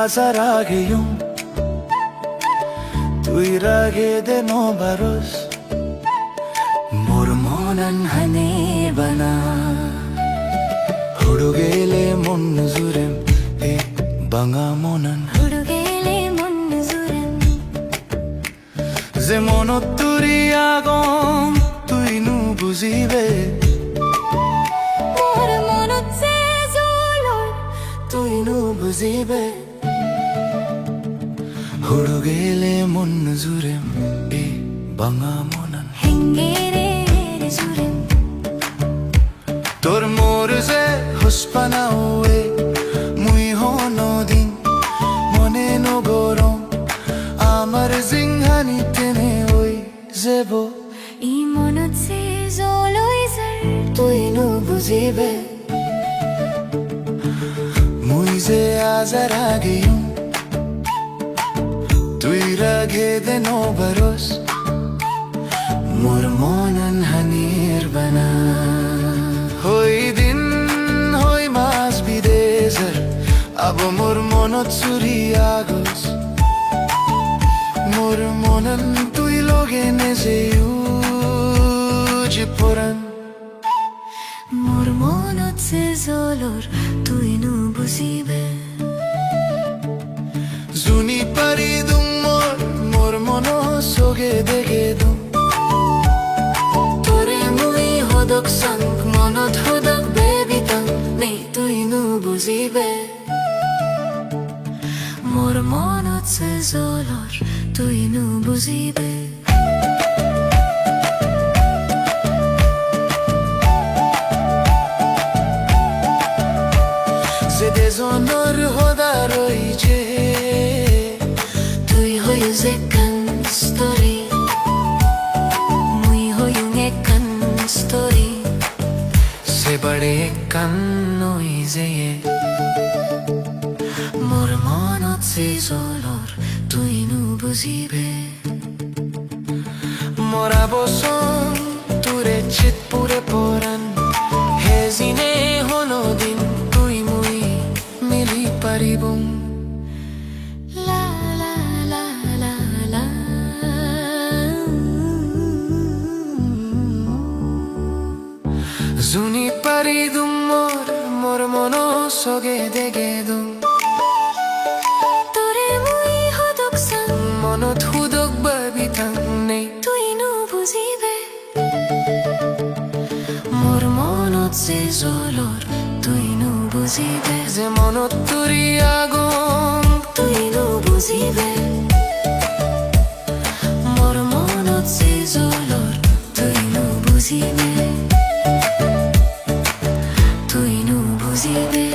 আসার আগেও তুই রাগে দে নো বারস মোর মনন হানে বানা ಹುಡುಗೇಲೆ ಮುನ್ನಜುರೆಂ ಎ ಬಂಗ ಮನನ್ ಹುಡುಗೇಲೆ ಮುನ್ನಜುರೆಂ যে মনত তুরি আগম তুই নু বুঝিবে মোর মনত যে জলর তুই নু বুঝিবে ಹುಡುಗೇಲೆ ಮುನ್ನಜುರೆಂ ಎ ಬಂಗ মনন ಹೆಂಗೇರೆ ಜುರೆಂ তোর মোর যে হুসপানা ওয়ে মুই হনো দিন মনে নগরম আমার জিংহানি টেনে ওই যেব ই মনত যে জলই যার তুই নু বুঝিবে মুই যে আজার আগেও তুই রাগে দে নো বরস মোর মনন হানির বানা হই দিন হই মাস বিদেশর আব মোর মনত চুরি আগস মোর মনন তুই লগে নেজে উজ পরান মোর মনত যে জলর তুই নু বুঝিবে জুনি পারি দুম মোর মন সগে দেখে দুম তোরে মুই হদক সঙ্গ মনত হদক বেবিতং নেই তুই নু বুঝিবে মোর মনত যে জলর তুই নু বুঝিবে যে দেজনর হদা রইছে তুই হই যে কান স্তরি মুই হইং এ কান স্তরি সে বড়ে কান্নই যে মোর মনত যে জলর তুই নু বুঝিবে মোরা বসন তুরে চিত পুরে পরান হেজিনে হলো দিন তুই মুই মিলি পারিবম লা লা লা লা লা জুনি পারি দুম মোর মন সগে দেখে দুম তোরে মুই হদক সাং মনত হুদক বাবিতাং নেই তুই নু বুঝিবে মোর মনত যে জলর তুই নু বুঝিবে যে মনত তুরি আগম তুই নু বুঝিবে মোর মনত যে জলর তুই নু বুঝিবে তুই নু বুঝিবে